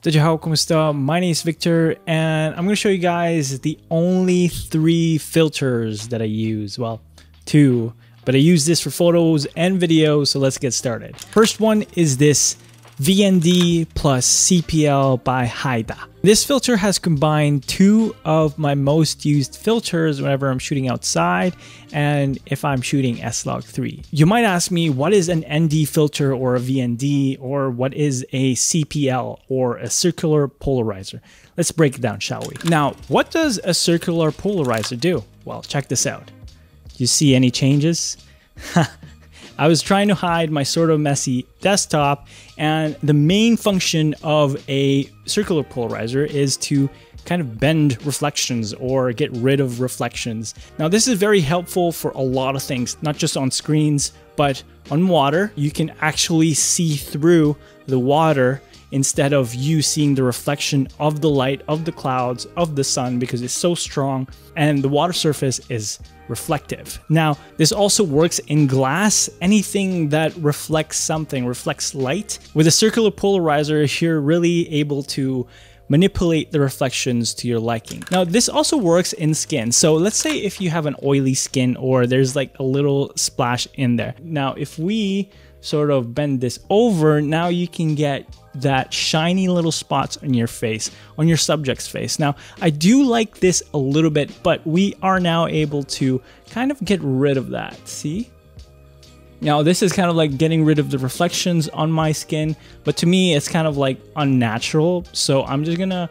Dajaho, kumusta? My name is Victor, and I'm going to show you guys the only 3 filters that I use. Well, 2, but I use this for photos and videos, so let's get started. First one is this VND plus CPL by Haida. This filter has combined 2 of my most used filters whenever I'm shooting outside and if I'm shooting S-Log3. You might ask me, what is an ND filter or a VND, or what is a CPL or a circular polarizer? Let's break it down, shall we? Now, what does a circular polarizer do? Well, check this out. Do you see any changes? I was trying to hide my sort of messy desktop, and the main function of a circular polarizer is to kind of bend reflections or get rid of reflections. Now, this is very helpful for a lot of things, not just on screens, but on water. You can actually see through the water instead of you seeing the reflection of the light, of the clouds, of the sun, because it's so strong and the water surface is reflective. Now, this also works in glass. Anything that reflects something, reflects light. With a circular polarizer, you're really able to manipulate the reflections to your liking. Now, this also works in skin. So let's say if you have an oily skin or there's like a little splash in there. Now, if we sort of bend this over, now you can get that shiny little spots on your face, on your subject's face. Now, I do like this a little bit, but we are now able to kind of get rid of that. See? Now, this is kind of like getting rid of the reflections on my skin, but to me, it's kind of like unnatural. So I'm just gonna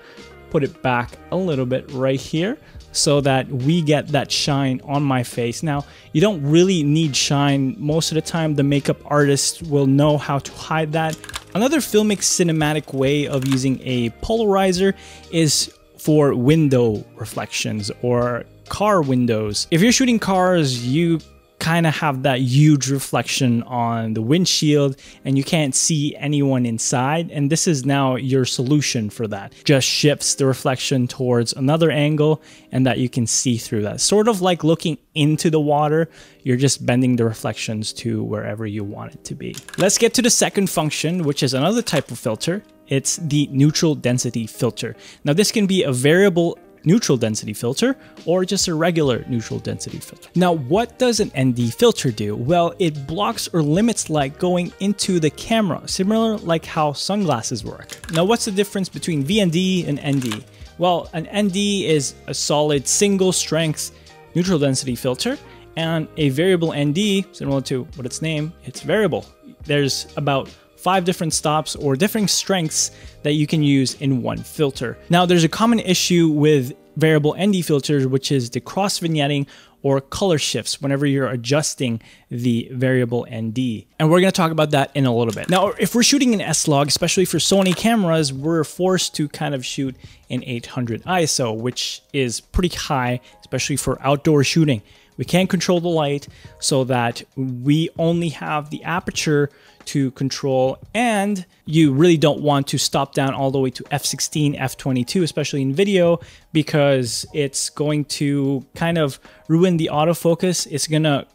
put it back a little bit right here so that we get that shine on my face. Now, you don't really need shine. Most of the time, the makeup artist will know how to hide that. Another filmic cinematic way of using a polarizer is for window reflections or car windows. If you're shooting cars, you kind of have that huge reflection on the windshield and you can't see anyone inside, and this is now your solution for that. Just shifts the reflection towards another angle and that you can see through that. Sort of like looking into the water, you're just bending the reflections to wherever you want it to be. Let's get to the second function, which is another type of filter. It's the neutral density filter. Now, this can be a variable neutral density filter or just a regular neutral density filter. Now, what does an ND filter do? Well, it blocks or limits light going into the camera, similar like how sunglasses work. Now, what's the difference between VND and ND? Well, an ND is a solid single strength neutral density filter, and a variable ND, similar to what its name, it's variable. There's about 5 different stops or different strengths that you can use in one filter. Now, there's a common issue with variable ND filters, which is the cross vignetting or color shifts whenever you're adjusting the variable ND. And we're gonna talk about that in a little bit. Now, if we're shooting in S-Log, especially for Sony cameras, we're forced to kind of shoot in 800 ISO, which is pretty high, especially for outdoor shooting. We can't control the light, so that we only have the aperture to control, and you really don't want to stop down all the way to f16, f22, especially in video, because it's going to kind of ruin the autofocus. It's gonna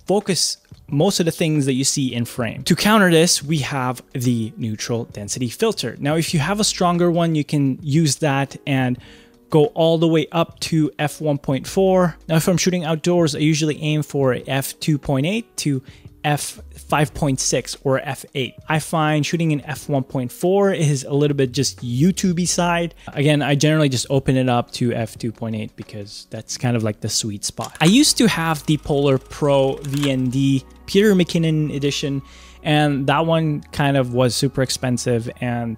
focus most of the things that you see in frame. To counter this, we have the neutral density filter. Now, if you have a stronger one, you can use that and go all the way up to f1.4. Now, if I'm shooting outdoors, I usually aim for f2.8 to f5.6 or f8. I find shooting in f1.4 is a little bit just YouTubey side. Again, I generally just open it up to f2.8 because that's kind of like the sweet spot. I used to have the Polar Pro VND Peter McKinnon edition, and that one kind of was super expensive, and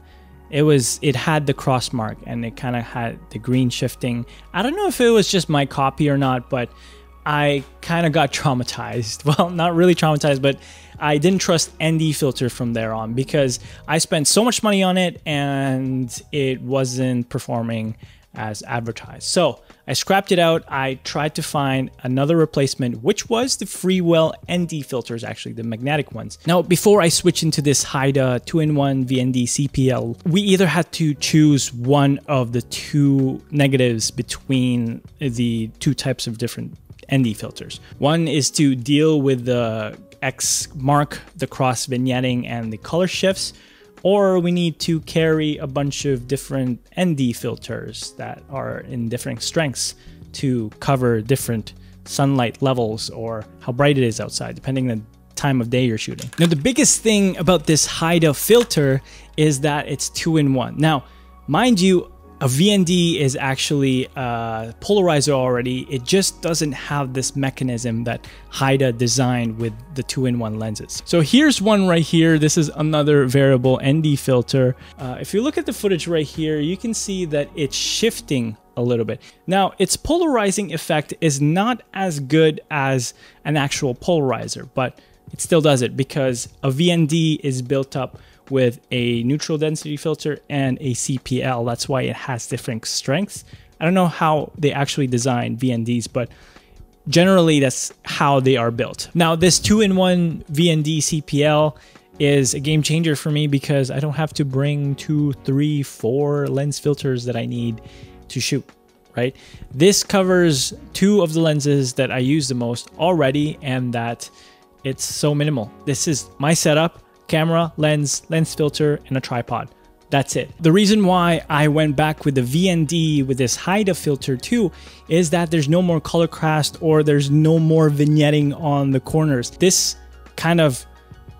it had the cross mark and it kind of had the green shifting. I don't know if it was just my copy or not, but I kind of got traumatized. Well, not really traumatized, but I didn't trust ND filter from there on because I spent so much money on it and it wasn't performing as advertised. So I scrapped it out. I tried to find another replacement, which was the Freewell ND filters, actually the magnetic ones. Now, before I switch into this Haida 2-in-1 VND CPL, we either had to choose one of the 2 negatives between the 2 types of different ND filters. One is to deal with the X mark, the cross vignetting and the color shifts, or we need to carry a bunch of different ND filters that are in different strengths to cover different sunlight levels or how bright it is outside, depending on the time of day you're shooting. Now, the biggest thing about this haida filter is that it's 2-in-1. Now, mind you, a VND is actually a polarizer already. It just doesn't have this mechanism that haida designed with the 2-in-1 lenses. So here's one right here. This is another variable ND filter. If you look at the footage right here, you can see that it's shifting a little bit. Now, its polarizing effect is not as good as an actual polarizer, but it still does it because a VND is built up with a neutral density filter and a CPL. That's why it has different strengths. I don't know how they actually design VNDs, but generally that's how they are built. Now, this 2-in-1 VND CPL is a game changer for me because I don't have to bring 2, 3, 4 lens filters that I need to shoot, right? This covers 2 of the lenses that I use the most already, and that it's so minimal. This is my setup: camera, lens filter, and a tripod. That's it. The reason why I went back with the VND with this haida filter too is that there's no more color cast or there's no more vignetting on the corners. This kind of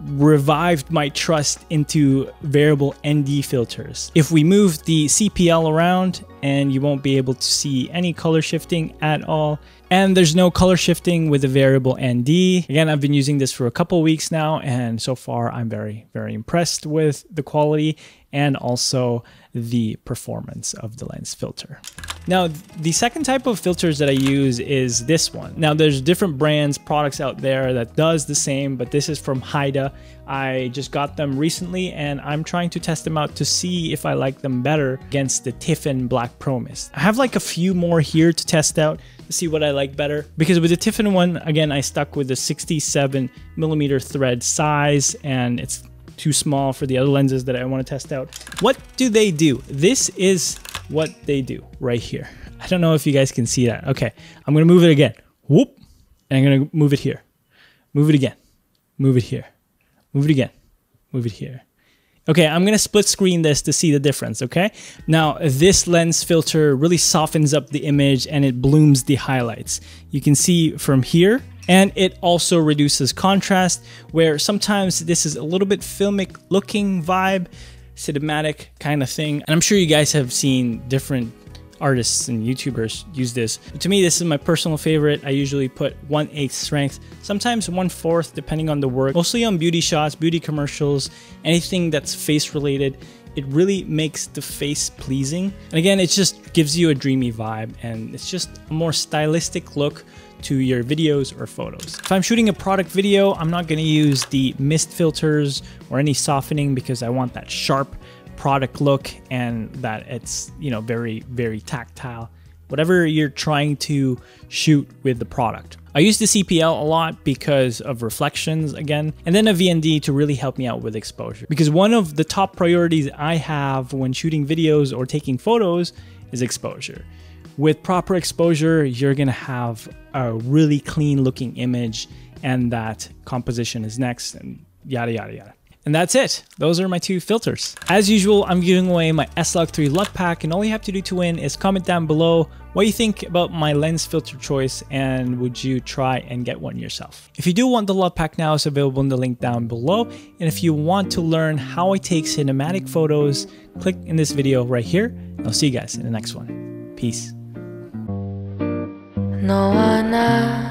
revived my trust into variable ND filters. If we move the CPL around, and you won't be able to see any color shifting at all. And there's no color shifting with the variable ND. Again, I've been using this for a couple weeks now, and so far I'm very, very impressed with the quality and also the performance of the lens filter. Now, the second type of filters that I use is this one. Now, there's different brands, products out there that does the same, but this is from haida. I just got them recently, and I'm trying to test them out to see if I like them better against the Tiffin Black Pro Mist. I have like a few more here to test out to see what I like better, because with the Tiffin one, again, I stuck with the 67mm thread size, and it's too small for the other lenses that I want to test out. What do they do? This is what they do right here. I don't know if you guys can see that. Okay, I'm gonna move it again. Whoop, and I'm gonna move it here. Move it again. Move it here. Move it again. Move it here. Okay, I'm gonna split screen this to see the difference, okay? Now, this lens filter really softens up the image and it blooms the highlights. You can see from here, and it also reduces contrast, where sometimes this is a little bit filmic looking vibe, cinematic kind of thing. And I'm sure you guys have seen different artists and YouTubers use this. But to me, this is my personal favorite. I usually put 1/8 strength, sometimes 1/4, depending on the work. Mostly on beauty shots, beauty commercials, anything that's face related. It really makes the face pleasing. And again, it just gives you a dreamy vibe, and it's just a more stylistic look to your videos or photos. If I'm shooting a product video, I'm not gonna use the mist filters or any softening because I want that sharp product look and that it's, you know, very, very tactile, whatever you're trying to shoot with the product. I use the CPL a lot because of reflections again, and then a VND to really help me out with exposure. Because one of the top priorities I have when shooting videos or taking photos is exposure. With proper exposure, you're gonna have a really clean looking image, and that composition is next, and yada, yada, yada. And that's it. Those are my 2 filters. As usual, I'm giving away my S-Log3 LUT pack, and all you have to do to win is comment down below what you think about my lens filter choice, and would you try and get one yourself. If you do want the LUT pack now, it's available in the link down below. And if you want to learn how I take cinematic photos, click in this video right here. And I'll see you guys in the next one. Peace. 너와 나